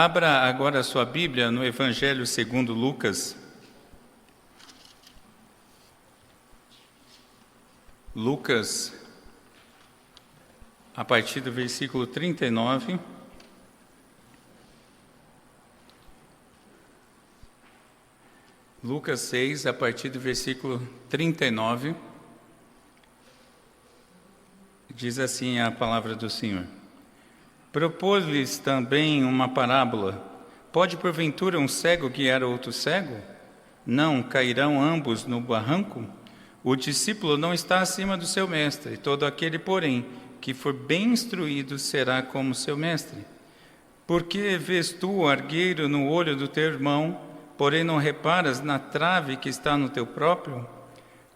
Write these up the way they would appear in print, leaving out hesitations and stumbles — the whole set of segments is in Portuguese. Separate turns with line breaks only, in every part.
Abra agora a sua Bíblia no Evangelho segundo Lucas. Lucas, a partir do versículo 39. Lucas 6, a partir do versículo 39. Diz assim a palavra do Senhor. Propôs-lhes também uma parábola. Pode porventura um cego guiar outro cego? Não cairão ambos no barranco? O discípulo não está acima do seu mestre, todo aquele, porém, que for bem instruído será como seu mestre. Por que vês tu o argueiro no olho do teu irmão, porém não reparas na trave que está no teu próprio?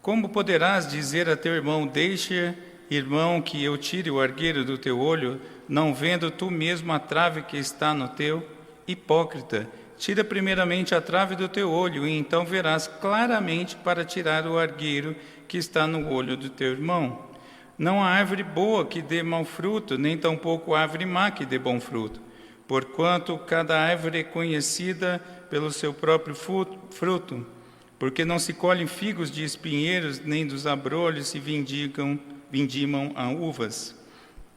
Como poderás dizer a teu irmão, deixa, irmão, que eu tire o argueiro do teu olho, não vendo tu mesmo a trave que está no teu? Hipócrita, tira primeiramente a trave do teu olho, e então verás claramente para tirar o argueiro que está no olho do teu irmão. Não há árvore boa que dê mau fruto, nem tampouco árvore má que dê bom fruto. Porquanto cada árvore é conhecida pelo seu próprio fruto, porque não se colhem figos de espinheiros, nem dos abrolhos se vindimam a uvas.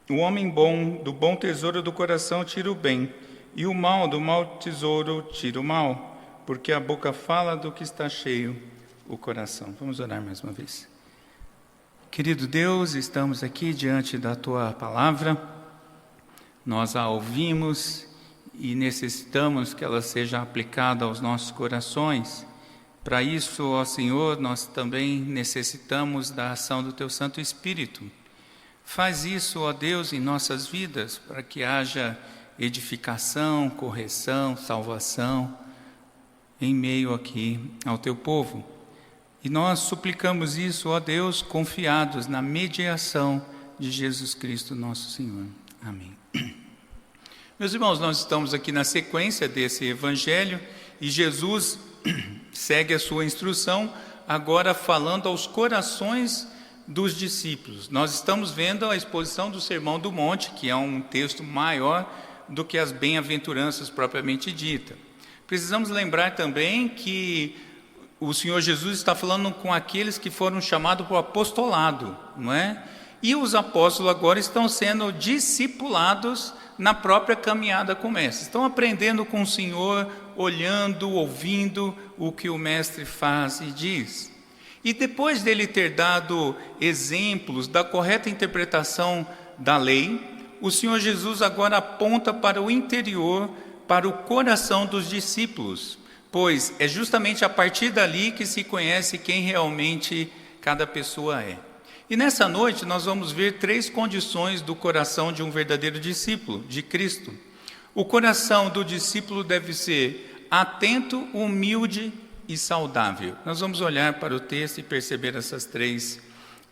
O homem bom, do bom tesouro do coração, tira o bem, e o mal, do mau tesouro, tira o mal, porque a boca fala do que está cheio o coração. Vamos orar mais uma vez. Querido Deus, estamos aqui diante da Tua palavra, nós a ouvimos e necessitamos que ela seja aplicada aos nossos corações. Para isso, ó Senhor, nós também necessitamos da ação do Teu Santo Espírito. Faz isso, ó Deus, em nossas vidas, para que haja edificação, correção, salvação, em meio aqui ao Teu povo. E nós suplicamos isso, ó Deus, confiados na mediação de Jesus Cristo, nosso Senhor. Amém. Meus irmãos, nós estamos aqui na sequência desse Evangelho, e Jesus segue a sua instrução, agora falando aos corações dos discípulos. Nós estamos vendo a exposição do Sermão do Monte, que é um texto maior do que as bem-aventuranças propriamente dita. Precisamos lembrar também que o Senhor Jesus está falando com aqueles que foram chamados para o apostolado, não é? E os apóstolos agora estão sendo discipulados na própria caminhada com o Mestre. Estão aprendendo com o Senhor, olhando, ouvindo o que o Mestre faz e diz. E depois dele ter dado exemplos da correta interpretação da lei, o Senhor Jesus agora aponta para o interior, para o coração dos discípulos, pois é justamente a partir dali que se conhece quem realmente cada pessoa é. E nessa noite nós vamos ver 3 condições do coração de um verdadeiro discípulo de Cristo. O coração do discípulo deve ser atento, humilde e saudável. Nós vamos olhar para o texto e perceber essas 3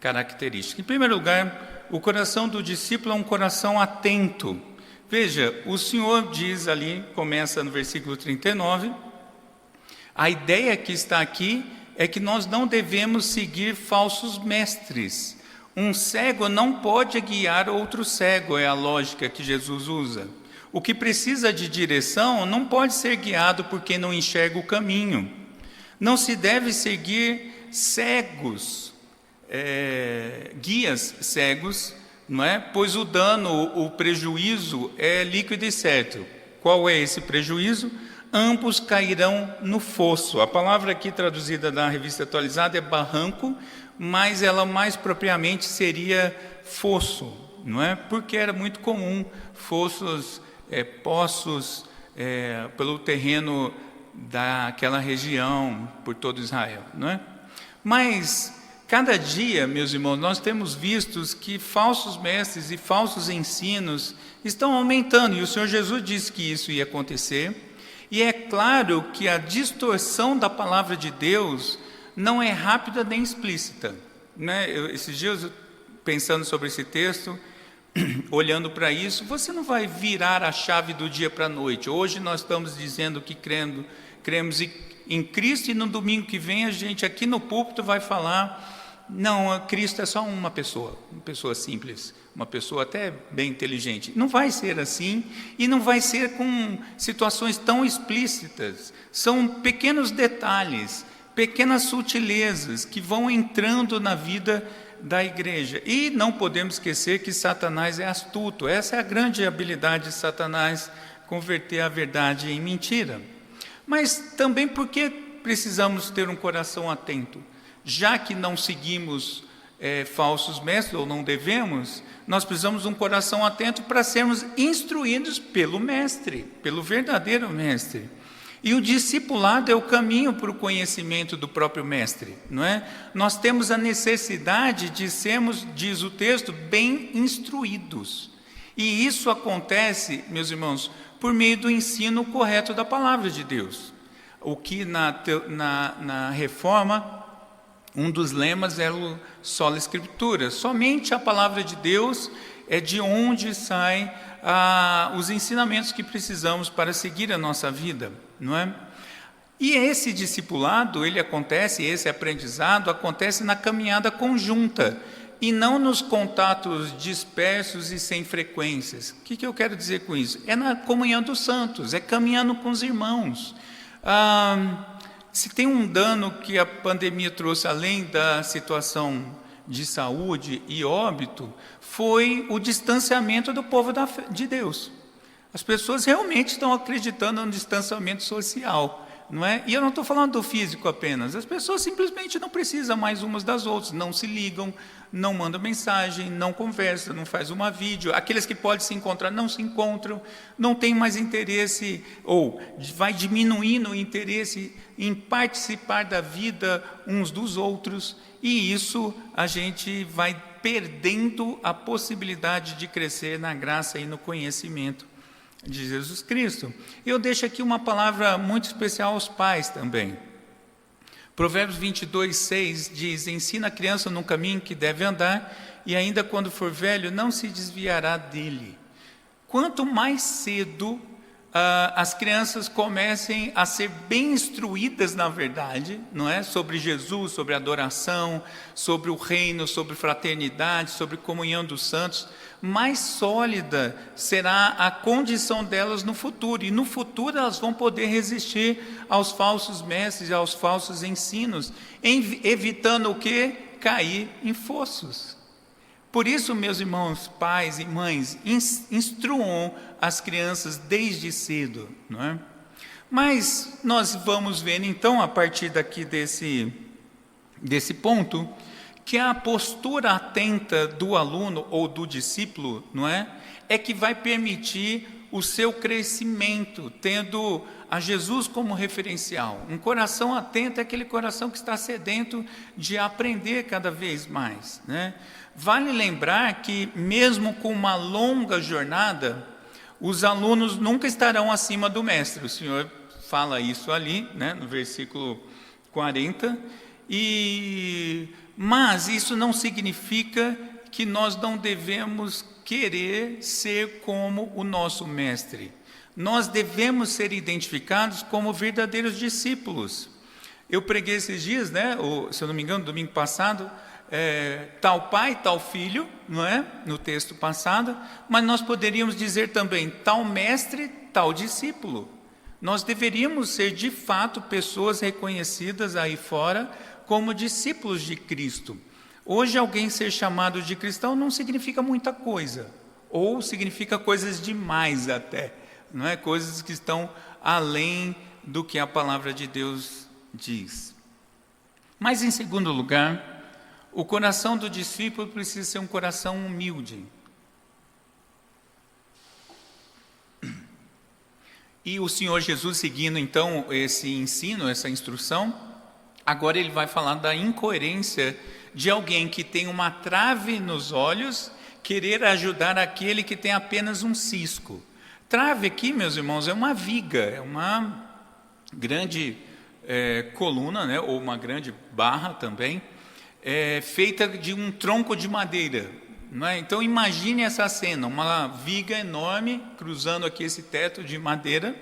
características. Em primeiro lugar, o coração do discípulo é um coração atento. Veja, o Senhor diz ali, começa no versículo 39, a ideia que está aqui é que nós não devemos seguir falsos mestres. Um cego não pode guiar outro cego, é a lógica que Jesus usa. O que precisa de direção não pode ser guiado por quem não enxerga o caminho. Não se deve seguir cegos, guias cegos, não é? Pois o dano, o prejuízo é líquido e certo. Qual é esse prejuízo? Ambos cairão no fosso. A palavra aqui traduzida da Revista Atualizada é barranco, mas ela mais propriamente seria fosso, não é? Porque era muito comum fossos, poços pelo terreno daquela região, por todo Israel, não é? Mas cada dia, meus irmãos, nós temos visto que falsos mestres e falsos ensinos estão aumentando, e o Senhor Jesus disse que isso ia acontecer. E é claro que a distorção da palavra de Deus não é rápida nem explícita, né? Esses dias, pensando sobre esse texto, olhando para isso, você não vai virar a chave do dia para a noite. Hoje nós estamos dizendo que cremos em Cristo, e no domingo que vem a gente aqui no púlpito vai falar não, Cristo é só uma pessoa simples, uma pessoa até bem inteligente. Não vai ser assim, e não vai ser com situações tão explícitas. São pequenos detalhes, pequenas sutilezas que vão entrando na vida da igreja. E não podemos esquecer que Satanás é astuto. Essa é a grande habilidade de Satanás, converter a verdade em mentira. Mas também porque precisamos ter um coração atento. Já que não seguimos falsos mestres, ou não devemos, nós precisamos de um coração atento para sermos instruídos pelo mestre, pelo verdadeiro mestre. E o discipulado é o caminho para o conhecimento do próprio mestre, não é? Nós temos a necessidade de sermos, diz o texto, bem instruídos. E isso acontece, meus irmãos, por meio do ensino correto da palavra de Deus. O que na reforma, um dos lemas era o sola escritura. Somente a palavra de Deus é de onde saem os ensinamentos que precisamos para seguir a nossa vida, não é? E esse discipulado, esse aprendizado acontece na caminhada conjunta e não nos contatos dispersos e sem frequências. O que eu quero dizer com isso? É na comunhão dos santos, é caminhando com os irmãos. Se tem um dano que a pandemia trouxe, além da situação de saúde e óbito, foi o distanciamento do povo de Deus. As pessoas realmente estão acreditando no distanciamento social, não é? E eu não estou falando do físico apenas. As pessoas simplesmente não precisam mais umas das outras, não se ligam, não mandam mensagem, não conversam, não faz uma vídeo. Aqueles que podem se encontrar não se encontram, não tem mais interesse, ou vai diminuindo o interesse em participar da vida uns dos outros, e isso a gente vai perdendo a possibilidade de crescer na graça e no conhecimento de Jesus Cristo. Eu deixo aqui uma palavra muito especial aos pais também. Provérbios 22:6 diz: ensina a criança no caminho que deve andar, e ainda quando for velho não se desviará dele. Quanto mais cedo as crianças comecem a ser bem instruídas na verdade, não é? Sobre Jesus, sobre adoração, sobre o reino, sobre fraternidade, sobre comunhão dos santos, mais sólida será a condição delas no futuro. E no futuro elas vão poder resistir aos falsos mestres e aos falsos ensinos, evitando o quê? Cair em fossos. Por isso, meus irmãos, pais e mães, instruam as crianças desde cedo, não é? Mas nós vamos ver então, a partir daqui desse ponto, que a postura atenta do aluno ou do discípulo, não é? É que vai permitir o seu crescimento, tendo a Jesus como referencial. Um coração atento é aquele coração que está sedento de aprender cada vez mais, né? Vale lembrar que, mesmo com uma longa jornada, os alunos nunca estarão acima do mestre. O Senhor fala isso ali, né, no versículo 40. Mas isso não significa que nós não devemos querer ser como o nosso mestre. Nós devemos ser identificados como verdadeiros discípulos. Eu preguei esses dias, né, se eu não me engano, domingo passado, tal pai, tal filho, não é? No texto passado, mas nós poderíamos dizer também tal mestre, tal discípulo. Nós deveríamos ser de fato pessoas reconhecidas aí fora como discípulos de Cristo. Hoje alguém ser chamado de cristão não significa muita coisa, ou significa coisas demais até, não é? Coisas que estão além do que a palavra de Deus diz. Mas em segundo lugar, o coração do discípulo precisa ser um coração humilde. E o Senhor Jesus, seguindo então esse ensino, essa instrução, agora ele vai falar da incoerência de alguém que tem uma trave nos olhos, querer ajudar aquele que tem apenas um cisco. Trave aqui, meus irmãos, é uma viga, é uma grande coluna, né, ou uma grande barra também, feita de um tronco de madeira, não é? Então imagine essa cena, uma viga enorme cruzando aqui esse teto de madeira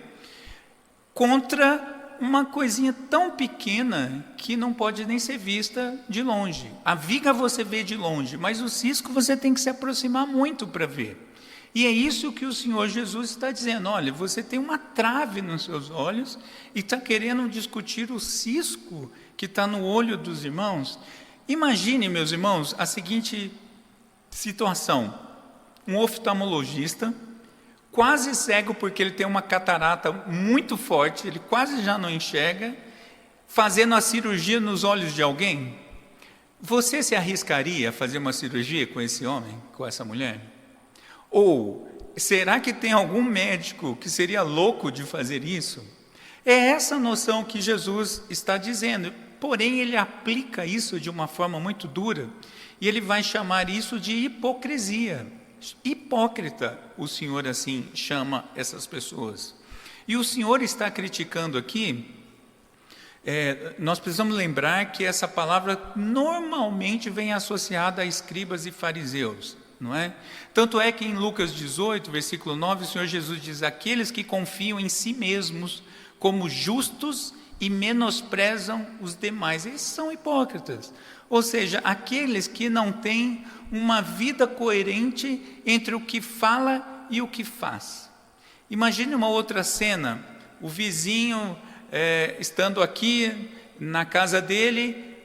contra
uma coisinha tão pequena que não pode nem ser vista de longe. A viga você vê de longe, mas o cisco você tem que se aproximar muito para ver. E é isso que o Senhor Jesus está dizendo: olha, você tem uma trave nos seus olhos e está querendo discutir o cisco que está no olho dos irmãos. Imagine, meus irmãos, a seguinte situação: um oftalmologista, quase cego porque ele tem uma catarata muito forte, ele quase já não enxerga, fazendo a cirurgia nos olhos de alguém. Você se arriscaria a fazer uma cirurgia com esse homem, com essa mulher? Ou será que tem algum médico que seria louco de fazer isso? É essa noção que Jesus está dizendo, porém ele aplica isso de uma forma muito dura, e ele vai chamar isso de hipocrisia. Hipócrita, o Senhor assim chama essas pessoas. E o Senhor está criticando aqui, nós precisamos lembrar que essa palavra normalmente vem associada a escribas e fariseus, não é? Tanto é que em Lucas 18, versículo 9, o Senhor Jesus diz: aqueles que confiam em si mesmos como justos e menosprezam os demais, eles são hipócritas. Ou seja, aqueles que não têm uma vida coerente entre o que fala e o que faz. Imagine uma outra cena: o vizinho estando aqui na casa dele,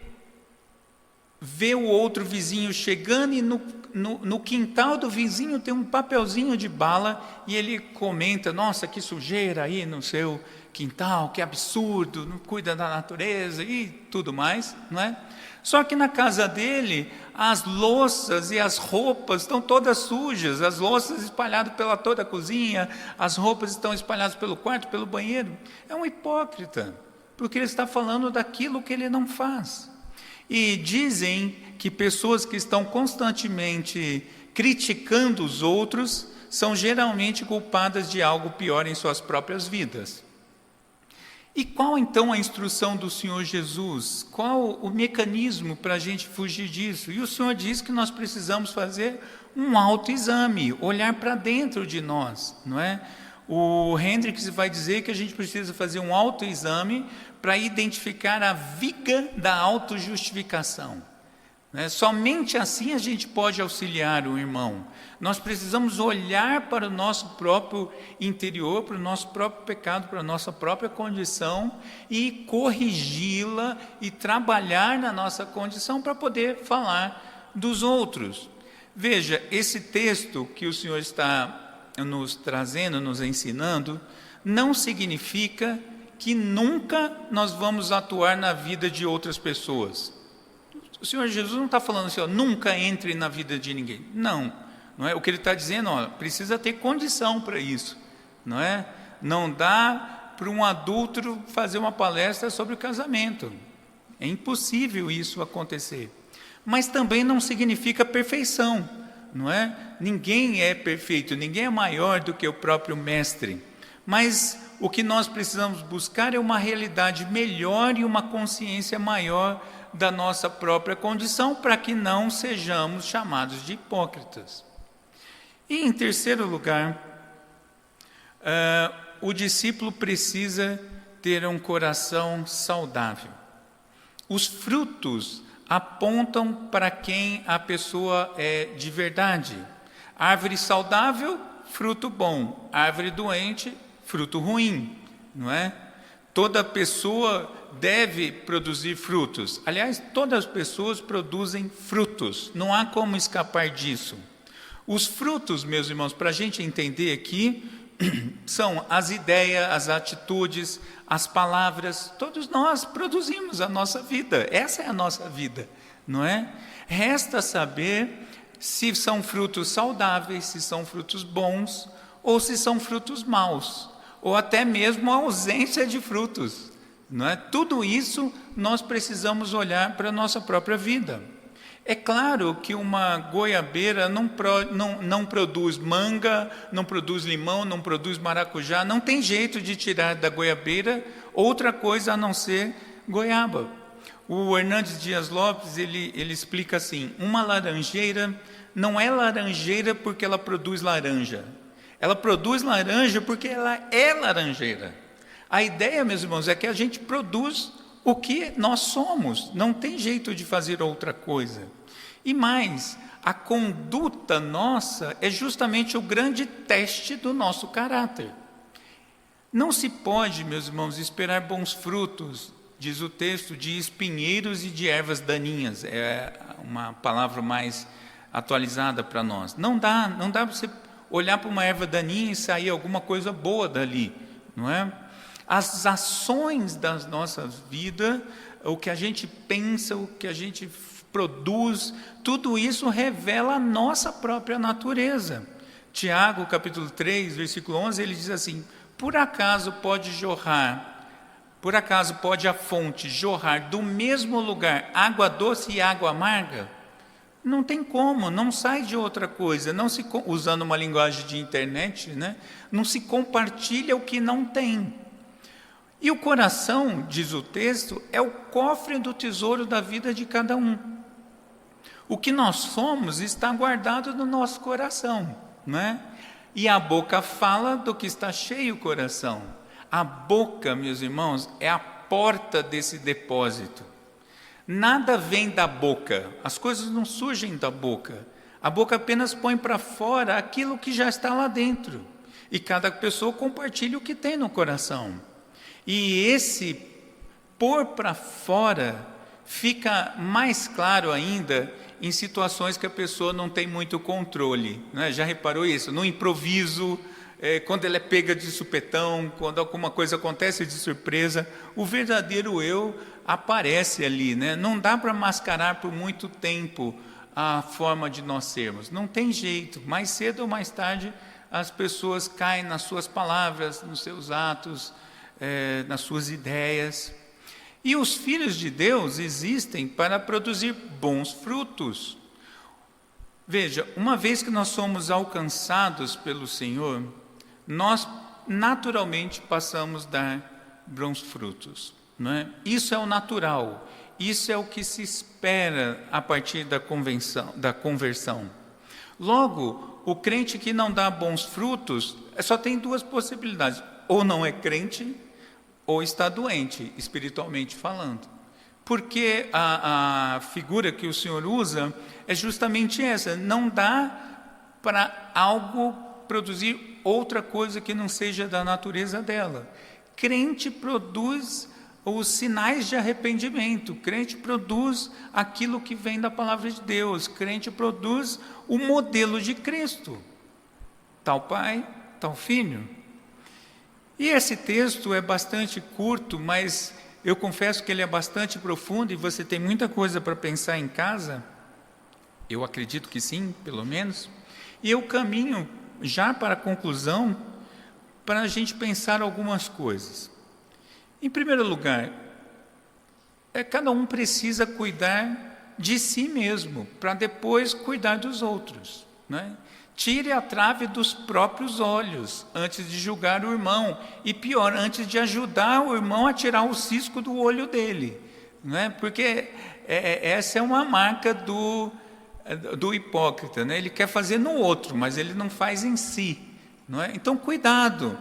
vê o outro vizinho chegando e no quintal do vizinho tem um papelzinho de bala e ele comenta: nossa, que sujeira aí no seu quintal, que absurdo, não cuida da natureza e tudo mais, não é? Só que na casa dele, as louças e as roupas estão todas sujas, as louças espalhadas pela toda a cozinha, as roupas estão espalhadas pelo quarto, pelo banheiro. É um hipócrita, porque ele está falando daquilo que ele não faz. E dizem que pessoas que estão constantemente criticando os outros são geralmente culpadas de algo pior em suas próprias vidas. E qual então a instrução do Senhor Jesus? Qual o mecanismo para a gente fugir disso? E o Senhor diz que nós precisamos fazer um autoexame, olhar para dentro de nós, não é? O Hendricks vai dizer que a gente precisa fazer um autoexame para identificar a viga da autojustificação. Somente assim a gente pode auxiliar o irmão. Nós precisamos olhar para o nosso próprio interior, para o nosso próprio pecado, para a nossa própria condição e corrigi-la e trabalhar na nossa condição para poder falar dos outros. Veja, esse texto que o Senhor está nos trazendo, nos ensinando, não significa que nunca nós vamos atuar na vida de outras pessoas. O Senhor Jesus não está falando assim: nunca entre na vida de ninguém. Não é? O que ele está dizendo, precisa ter condição para isso, não é? Não dá para um adúltero fazer uma palestra sobre o casamento. É impossível isso acontecer. Mas também não significa perfeição, não é? Ninguém é perfeito, ninguém é maior do que o próprio mestre. Mas o que nós precisamos buscar é uma realidade melhor e uma consciência maior da nossa própria condição, para que não sejamos chamados de hipócritas. E em terceiro lugar, o discípulo precisa ter um coração saudável. Os frutos apontam para quem a pessoa é de verdade. Árvore saudável, fruto bom. Árvore doente, fruto ruim, não é? Toda pessoa deve produzir frutos. Aliás, todas as pessoas produzem frutos. Não há como escapar disso. Os frutos, meus irmãos, para a gente entender aqui, são as ideias, as atitudes, as palavras. Todos nós produzimos a nossa vida. Essa é a nossa vida, não é? Resta saber se são frutos saudáveis, se são frutos bons, ou se são frutos maus, ou até mesmo a ausência de frutos, não é? Tudo isso nós precisamos olhar para a nossa própria vida. É claro que uma goiabeira não produz manga, não produz limão, não produz maracujá, não tem jeito de tirar da goiabeira outra coisa a não ser goiaba. O Hernandes Dias Lopes, ele explica assim: uma laranjeira não é laranjeira porque ela produz laranja. Ela produz laranja porque ela é laranjeira. A ideia, meus irmãos, é que a gente produz o que nós somos, não tem jeito de fazer outra coisa. E mais, a conduta nossa é justamente o grande teste do nosso caráter. Não se pode, meus irmãos, esperar bons frutos, diz o texto, de espinheiros e de ervas daninhas. É uma palavra mais atualizada para nós. Não dá para você olhar para uma erva daninha e sair alguma coisa boa dali, não é? As ações das nossas vidas, o que a gente pensa, o que a gente produz, tudo isso revela a nossa própria natureza. Tiago, capítulo 3, versículo 11, ele diz assim: por acaso pode a fonte jorrar do mesmo lugar água doce e água amarga? Não tem como, não sai de outra coisa. Não se, usando uma linguagem de internet, né? Não se compartilha o que não tem. E o coração, diz o texto, é o cofre do tesouro da vida de cada um. O que nós somos está guardado no nosso coração, né? E a boca fala do que está cheio o coração. A boca, meus irmãos, é a porta desse depósito. Nada vem da boca, as coisas não surgem da boca. A boca apenas põe para fora aquilo que já está lá dentro. E cada pessoa compartilha o que tem no coração. E esse pôr para fora fica mais claro ainda em situações que a pessoa não tem muito controle, né? Já reparou isso? No improviso, quando ela é pega de supetão, quando alguma coisa acontece de surpresa, o verdadeiro eu aparece ali, né? Não dá para mascarar por muito tempo a forma de nós sermos, não tem jeito, mais cedo ou mais tarde as pessoas caem nas suas palavras, nos seus atos, nas suas ideias. E os filhos de Deus existem para produzir bons frutos. Veja, uma vez que nós somos alcançados pelo Senhor, nós naturalmente passamos a dar bons frutos, não é? Isso é o natural, isso é o que se espera a partir da conversão. Logo, o crente que não dá bons frutos, só tem duas possibilidades: ou não é crente, ou está doente, espiritualmente falando. Porque a figura que o Senhor usa é justamente essa: não dá para algo produzir outra coisa que não seja da natureza dela. Crente produz os sinais de arrependimento, crente produz aquilo que vem da palavra de Deus, crente produz o modelo de Cristo, tal pai, tal filho. E esse texto é bastante curto, mas eu confesso que ele é bastante profundo e você tem muita coisa para pensar em casa. Eu acredito que sim, pelo menos. E eu caminho já para a conclusão, para a gente pensar algumas coisas. Em primeiro lugar, cada um precisa cuidar de si mesmo, para depois cuidar dos outros, né? Tire a trave dos próprios olhos antes de julgar o irmão, e pior, antes de ajudar o irmão a tirar o cisco do olho dele, né? Porque essa é uma marca do hipócrita, né? Ele quer fazer no outro, mas ele não faz em si, não é? Então cuidado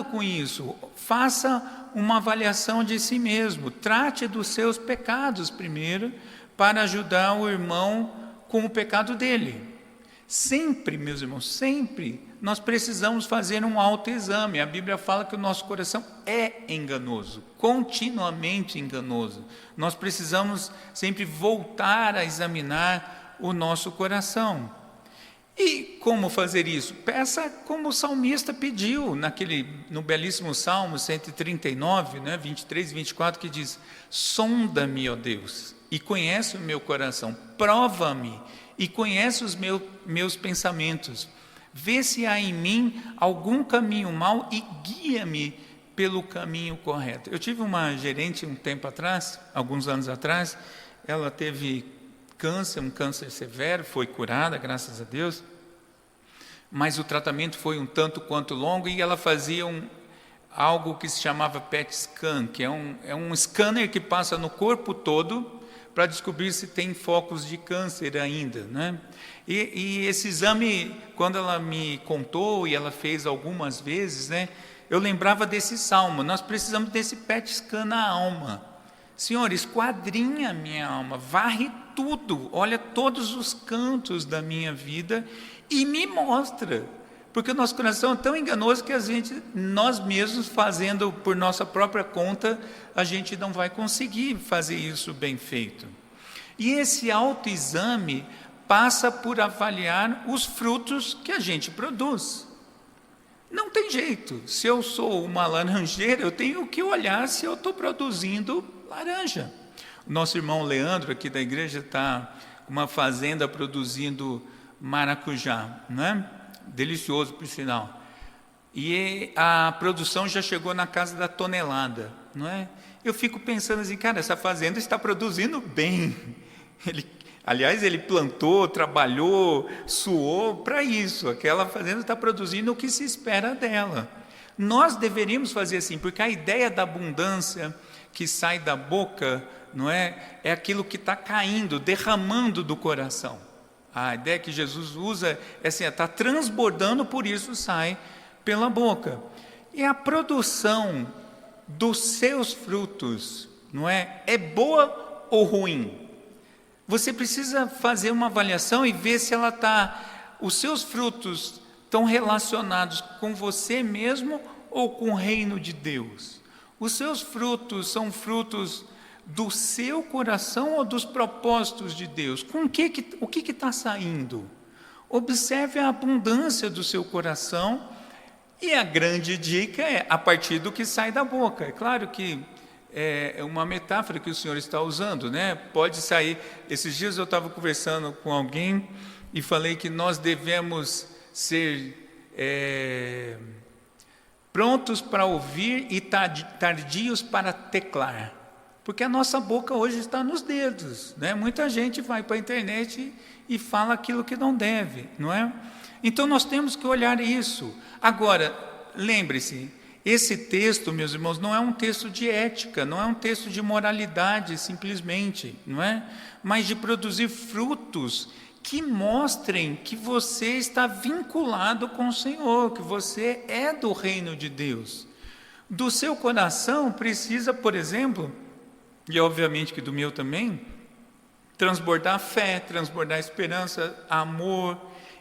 com isso, faça uma avaliação de si mesmo, trate dos seus pecados primeiro, para ajudar o irmão com o pecado dele. Sempre, meus irmãos, sempre nós precisamos fazer um autoexame. A Bíblia fala que o nosso coração é enganoso, continuamente enganoso. Nós precisamos sempre voltar a examinar o nosso coração. E como fazer isso? Peça como o salmista pediu, no belíssimo Salmo 139, 23 e 24, que diz: sonda-me, ó Deus, e conhece o meu coração, prova-me e conhece os meus pensamentos, vê se há em mim algum caminho mau e guia-me pelo caminho correto. Eu tive uma gerente um tempo atrás, alguns anos atrás, ela teve câncer, um câncer severo, foi curada, graças a Deus, mas o tratamento foi um tanto quanto longo, e ela fazia algo que se chamava PET scan, que é um scanner que passa no corpo todo para descobrir se tem focos de câncer ainda, né? E esse exame, quando ela me contou, e ela fez algumas vezes, né, eu lembrava desse salmo. Nós precisamos desse PET scan na alma. Senhor, esquadrinha a minha alma, varre tudo, olha todos os cantos da minha vida e me mostra. Porque o nosso coração é tão enganoso que nós mesmos, fazendo por nossa própria conta, a gente não vai conseguir fazer isso bem feito. E esse autoexame passa por avaliar os frutos que a gente produz. Não tem jeito. Se eu sou uma laranjeira, eu tenho que olhar se eu estou produzindo laranja. O nosso irmão Leandro, aqui da igreja, está com uma fazenda produzindo maracujá, não é? Delicioso, por sinal. E a produção já chegou na casa da tonelada, não é? Eu fico pensando assim, cara, essa fazenda está produzindo bem. Aliás, ele plantou, trabalhou, suou para isso. Aquela fazenda está produzindo o que se espera dela. Nós deveríamos fazer assim, porque a ideia da abundância que sai da boca, não é? É aquilo que está caindo, derramando do coração. A ideia que Jesus usa é assim, está transbordando, por isso sai pela boca. E a produção dos seus frutos, não é? É boa ou ruim? Você precisa fazer uma avaliação e ver se os seus frutos estão relacionados com você mesmo ou com o reino de Deus. Os seus frutos são frutos do seu coração ou dos propósitos de Deus? O que está saindo? Observe a abundância do seu coração, e a grande dica é a partir do que sai da boca. É claro que é uma metáfora que o Senhor está usando, né? Pode sair. Esses dias eu estava conversando com alguém e falei que nós devemos ser prontos para ouvir e tardios para teclar. Porque a nossa boca hoje está nos dedos, né? Muita gente vai para a internet e fala aquilo que não deve, não é? Então nós temos que olhar isso. Agora, lembre-se, esse texto, meus irmãos, não é um texto de ética, não é um texto de moralidade simplesmente, não é? Mas de produzir frutos que mostrem que você está vinculado com o Senhor, que você é do reino de Deus. Do seu coração precisa, por exemplo, e obviamente que do meu também, transbordar fé, transbordar esperança, amor,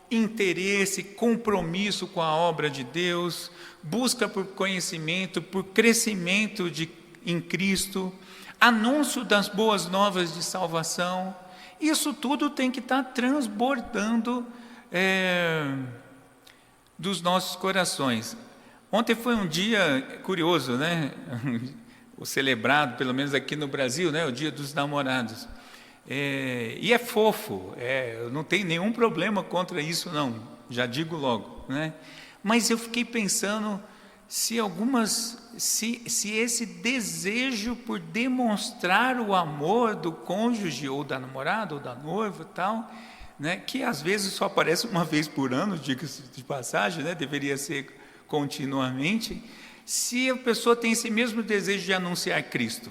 interesse, compromisso com a obra de Deus, busca por conhecimento, por crescimento em Cristo, anúncio das boas novas de salvação. Isso tudo tem que estar transbordando dos nossos corações. Ontem foi um dia curioso, né? O celebrado, pelo menos aqui no Brasil, né? O Dia dos Namorados. E é fofo, eu não tenho nenhum problema contra isso, não, já digo logo, né? Mas eu fiquei pensando se esse desejo por demonstrar o amor do cônjuge, ou da namorada, ou da noiva e tal, né? Que às vezes só aparece uma vez por ano, diga-se de passagem, né? Deveria ser continuamente. Se a pessoa tem esse mesmo desejo de anunciar Cristo,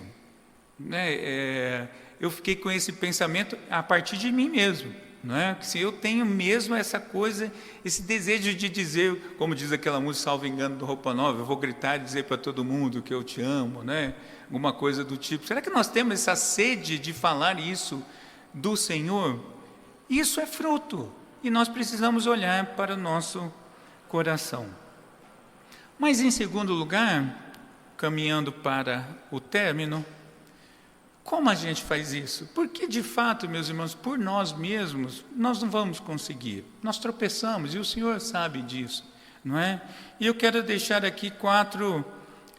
né? Eu fiquei com esse pensamento a partir de mim mesmo, não é? Se eu tenho mesmo essa coisa, esse desejo de dizer, como diz aquela música, salvo engano, do Roupa Nova, eu vou gritar e dizer para todo mundo que eu te amo, né? Alguma coisa do tipo. Será que nós temos essa sede de falar isso do Senhor? Isso é fruto, e nós precisamos olhar para o nosso coração. Mas em segundo lugar, caminhando para o término, como a gente faz isso? Porque de fato, meus irmãos, por nós mesmos, nós não vamos conseguir. Nós tropeçamos, e o Senhor sabe disso, não é? E eu quero deixar aqui 4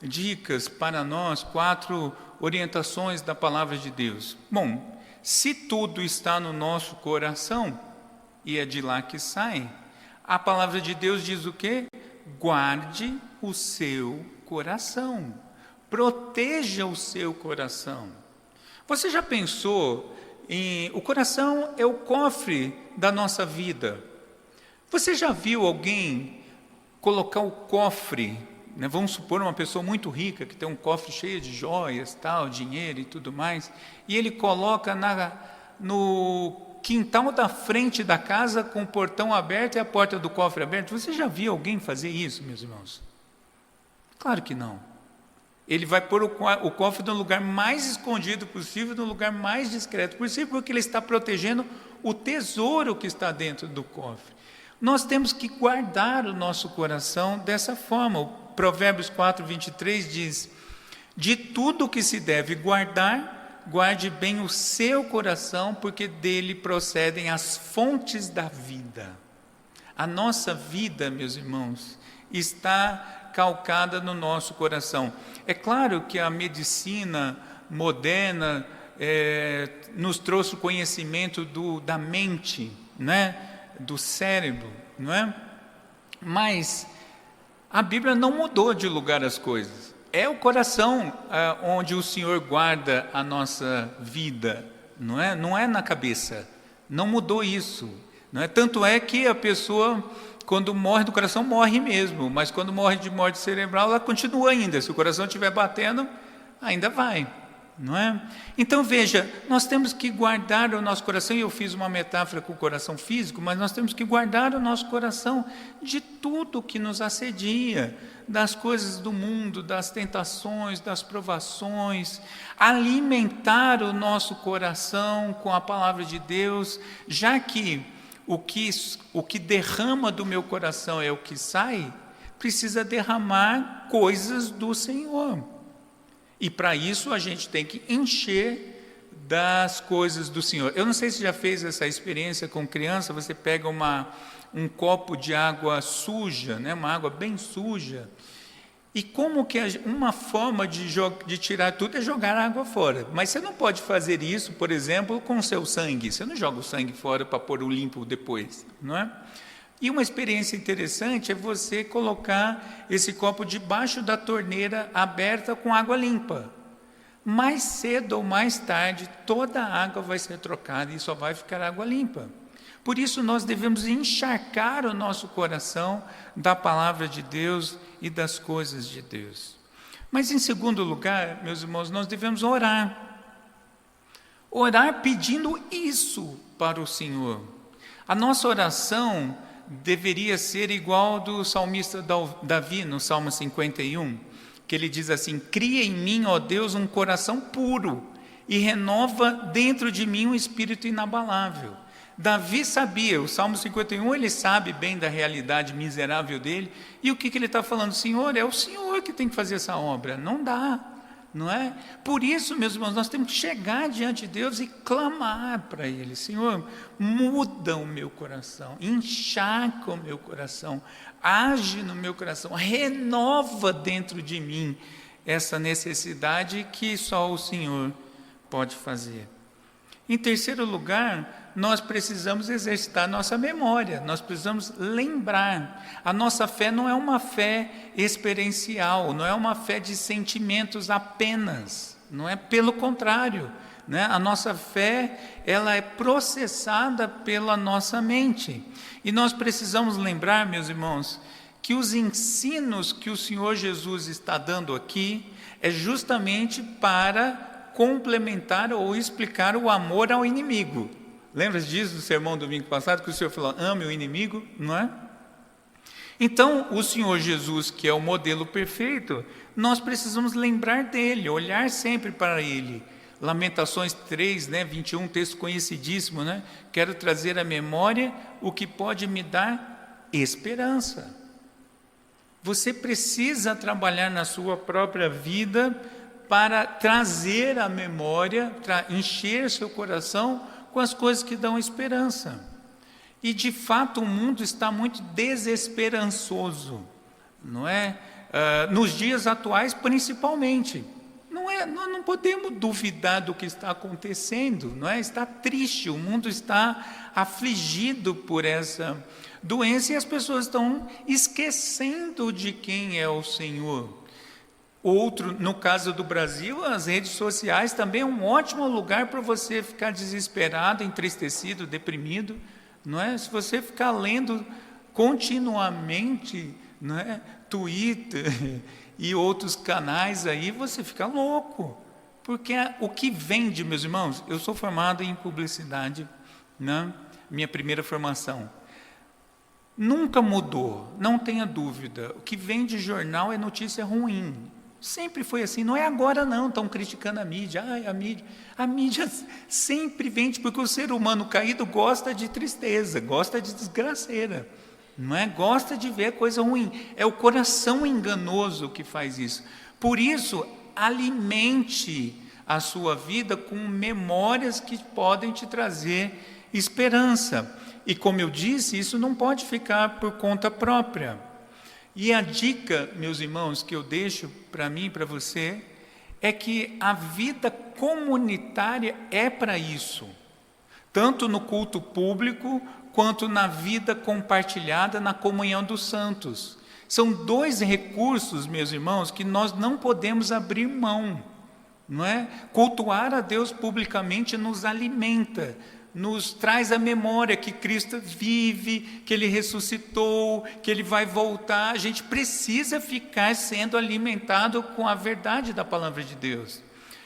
dicas para nós, 4 orientações da palavra de Deus. Bom, se tudo está no nosso coração, e é de lá que sai, a palavra de Deus diz o quê? Guarde o seu coração, proteja o seu coração. Você já pensou o coração é o cofre da nossa vida. Você já viu alguém colocar o cofre, né? Vamos supor uma pessoa muito rica, que tem um cofre cheio de joias, tal, dinheiro e tudo mais, e ele coloca no quintal da frente da casa com o portão aberto e a porta do cofre aberta. Você já viu alguém fazer isso, meus irmãos? Claro que não. Ele vai pôr o cofre no lugar mais escondido possível, no lugar mais discreto possível, porque ele está protegendo o tesouro que está dentro do cofre. Nós temos que guardar o nosso coração dessa forma. O Provérbios 4, 23 diz: de tudo que se deve guardar, guarde bem o seu coração, porque dele procedem as fontes da vida. A nossa vida, meus irmãos, está calcada no nosso coração. É claro que a medicina moderna nos trouxe o conhecimento da mente, né? Do cérebro, não é? Mas a Bíblia não mudou de lugar as coisas. É o coração onde o Senhor guarda a nossa vida, não é? Não é na cabeça. Não mudou isso, não é? Tanto é que a pessoa, quando morre do coração, morre mesmo, mas quando morre de morte cerebral, ela continua ainda. Se o coração estiver batendo, ainda vai, não é? Então veja, nós temos que guardar o nosso coração, e eu fiz uma metáfora com o coração físico, mas nós temos que guardar o nosso coração de tudo que nos assedia, das coisas do mundo, das tentações, das provações, alimentar o nosso coração com a palavra de Deus, já que o que derrama do meu coração é o que sai, precisa derramar coisas do Senhor. E para isso a gente tem que encher das coisas do Senhor. Eu não sei se já fez essa experiência com criança, você pega um copo de água suja, né, uma água bem suja, e como que uma forma de tirar tudo é jogar a água fora. Mas você não pode fazer isso, por exemplo, com o seu sangue. Você não joga o sangue fora para pôr o limpo depois, não é? E uma experiência interessante é você colocar esse copo debaixo da torneira aberta com água limpa. Mais cedo ou mais tarde, toda a água vai ser trocada e só vai ficar água limpa. Por isso nós devemos encharcar o nosso coração da palavra de Deus e das coisas de Deus. Mas em segundo lugar, meus irmãos, nós devemos orar. Orar pedindo isso para o Senhor. A nossa oração deveria ser igual do salmista Davi, no Salmo 51, que ele diz assim: cria em mim, ó Deus, um coração puro e renova dentro de mim um espírito inabalável. Davi sabia, o Salmo 51, ele sabe bem da realidade miserável dele, e o que ele está falando? Senhor, é o Senhor que tem que fazer essa obra, não dá, não é? Por isso, meus irmãos, nós temos que chegar diante de Deus e clamar para Ele: Senhor, muda o meu coração, encharca o meu coração, age no meu coração, renova dentro de mim essa necessidade que só o Senhor pode fazer. Em terceiro lugar, nós precisamos exercitar nossa memória, nós precisamos lembrar. A nossa fé não é uma fé experiencial, não é uma fé de sentimentos apenas, não é, pelo contrário, né? A nossa fé, ela é processada pela nossa mente. E nós precisamos lembrar, meus irmãos, que os ensinos que o Senhor Jesus está dando aqui é justamente para complementar ou explicar o amor ao inimigo. Lembra disso do sermão do domingo passado, que o Senhor falou: ame o inimigo, não é? Então, o Senhor Jesus, que é o modelo perfeito, nós precisamos lembrar dele, olhar sempre para ele. Lamentações 3, 21, texto conhecidíssimo, né? Quero trazer à memória o que pode me dar esperança. Você precisa trabalhar na sua própria vida para trazer à memória, encher seu coração com as coisas que dão esperança. E de fato o mundo está muito desesperançoso, não é? Nos dias atuais principalmente. Nós não podemos duvidar do que está acontecendo, não é? Está triste, o mundo está afligido por essa doença e as pessoas estão esquecendo de quem é o Senhor. Outro, no caso do Brasil, as redes sociais também é um ótimo lugar para você ficar desesperado, entristecido, deprimido, não é? Se você ficar lendo continuamente, não é, Twitter e outros canais aí, você fica louco, porque o que vende, meus irmãos, eu sou formado em publicidade, né? Minha primeira formação. Nunca mudou, não tenha dúvida. O que vem de jornal é notícia ruim. Sempre foi assim, não é agora não, estão criticando a mídia. Ai, a mídia sempre vende, porque o ser humano caído gosta de tristeza, gosta de desgraceira, não é? Gosta de ver coisa ruim. É o coração enganoso que faz isso. Por isso, alimente a sua vida com memórias que podem te trazer esperança. E como eu disse, isso não pode ficar por conta própria. E a dica, meus irmãos, que eu deixo para mim e para você, é que a vida comunitária é para isso. Tanto no culto público, quanto na vida compartilhada, na comunhão dos santos. São dois recursos, meus irmãos, que nós não podemos abrir mão, não é? Cultuar a Deus publicamente nos alimenta, nos traz a memória que Cristo vive, que Ele ressuscitou, que Ele vai voltar. A gente precisa ficar sendo alimentado com a verdade da palavra de Deus.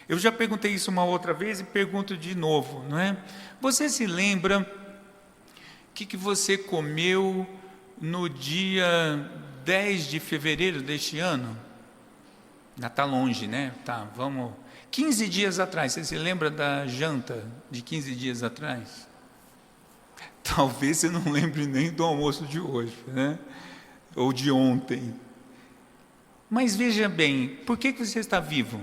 Eu já perguntei isso uma outra vez e pergunto de novo, não é? Você se lembra o que você comeu no dia 10 de fevereiro deste ano? Já está longe, né? Tá, vamos... 15 dias atrás, você se lembra da janta de 15 dias atrás? Talvez você não lembre nem do almoço de hoje, né? Ou de ontem. Mas veja bem, por que você está vivo?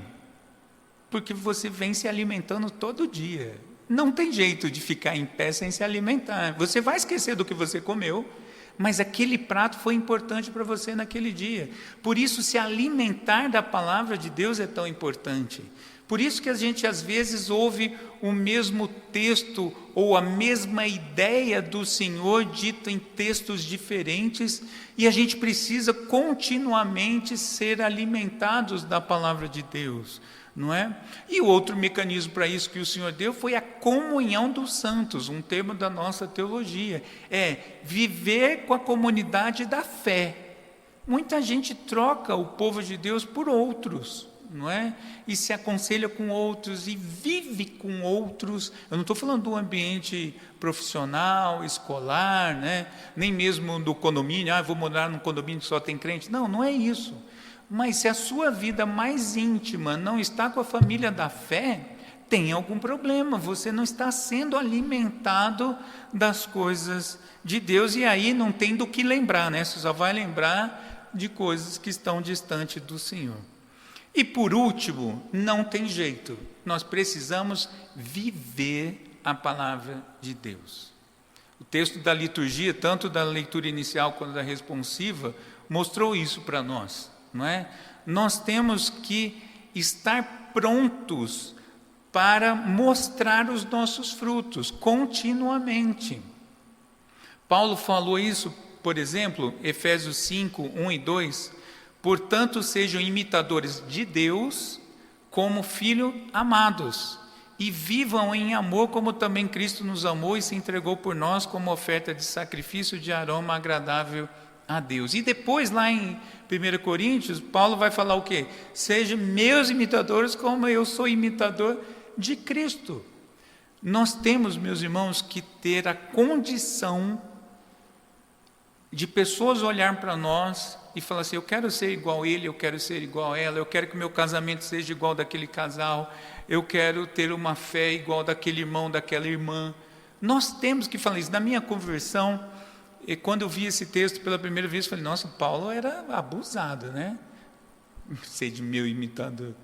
Porque você vem se alimentando todo dia. Não tem jeito de ficar em pé sem se alimentar. Você vai esquecer do que você comeu, mas aquele prato foi importante para você naquele dia. Por isso, se alimentar da palavra de Deus é tão importante. Por isso que a gente às vezes ouve o mesmo texto ou a mesma ideia do Senhor dito em textos diferentes, e a gente precisa continuamente ser alimentados da palavra de Deus, não é? E o outro mecanismo para isso que o Senhor deu foi a comunhão dos santos, um termo da nossa teologia, é viver com a comunidade da fé. Muita gente troca o povo de Deus por outros, não é? E se aconselha com outros e vive com outros. Eu não estou falando do ambiente profissional, escolar, né? Nem mesmo do condomínio, vou morar num condomínio que só tem crente. Não, não é isso. Mas se a sua vida mais íntima não está com a família da fé, tem algum problema, você não está sendo alimentado das coisas de Deus, e aí não tem do que lembrar, né? Você só vai lembrar de coisas que estão distantes do Senhor. E por último, não tem jeito, nós precisamos viver a palavra de Deus. O texto da liturgia, tanto da leitura inicial quanto da responsiva, mostrou isso para nós, não é? Nós temos que estar prontos para mostrar os nossos frutos continuamente. Paulo falou isso, por exemplo, Efésios 5, 1 e 2, portanto, sejam imitadores de Deus como filhos amados, e vivam em amor como também Cristo nos amou e se entregou por nós como oferta de sacrifício de aroma agradável a Deus. E depois, lá em 1 Coríntios, Paulo vai falar o quê? Sejam meus imitadores como eu sou imitador de Cristo. Nós temos, meus irmãos, que ter a condição de pessoas olhar para nós e falar assim, eu quero ser igual a ele, eu quero ser igual a ela, eu quero que meu casamento seja igual daquele casal, eu quero ter uma fé igual daquele irmão, daquela irmã. Nós temos que falar isso. Na minha conversão, e quando eu vi esse texto pela primeira vez, eu falei, nossa, Paulo era abusado, né? Ser de meu imitador.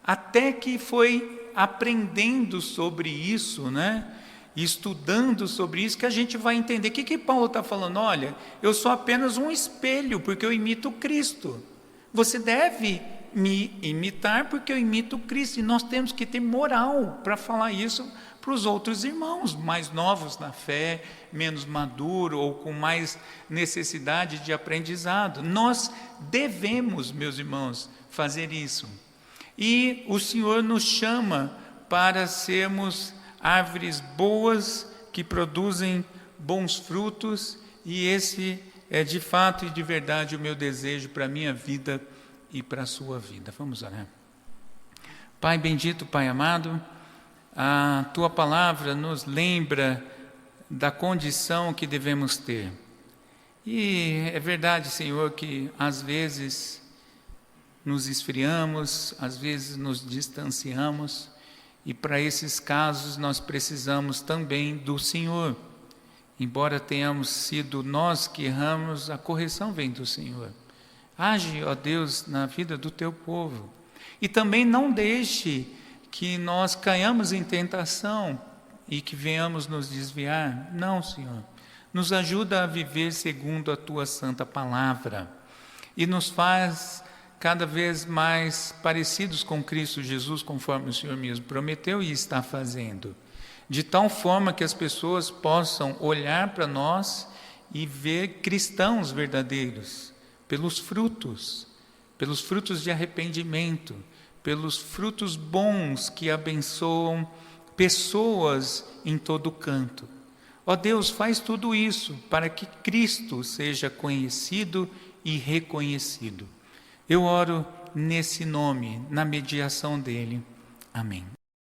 Até que foi aprendendo sobre isso, né? Estudando sobre isso, que a gente vai entender. O que Paulo está falando? Olha, eu sou apenas um espelho, porque eu imito Cristo. Você deve me imitar, porque eu imito Cristo. E nós temos que ter moral para falar isso para os outros irmãos, mais novos na fé, menos maduros ou com mais necessidade de aprendizado. Nós devemos, meus irmãos, fazer isso. E o Senhor nos chama para sermos árvores boas que produzem bons frutos, e esse é de fato e de verdade o meu desejo para a minha vida e para a sua vida. Vamos orar. Pai bendito, Pai amado, a Tua palavra nos lembra da condição que devemos ter. E é verdade, Senhor, que às vezes nos esfriamos, às vezes nos distanciamos, e para esses casos nós precisamos também do Senhor. Embora tenhamos sido nós que erramos, a correção vem do Senhor. Age, ó Deus, na vida do teu povo. E também não deixe que nós caiamos em tentação e que venhamos nos desviar. Não, Senhor. Nos ajuda a viver segundo a tua santa palavra e nos faz cada vez mais parecidos com Cristo Jesus, conforme o Senhor mesmo prometeu e está fazendo. De tal forma que as pessoas possam olhar para nós e ver cristãos verdadeiros, pelos frutos de arrependimento, pelos frutos bons que abençoam pessoas em todo canto. Ó Deus, faz tudo isso para que Cristo seja conhecido e reconhecido. Eu oro nesse nome, na mediação dele. Amém.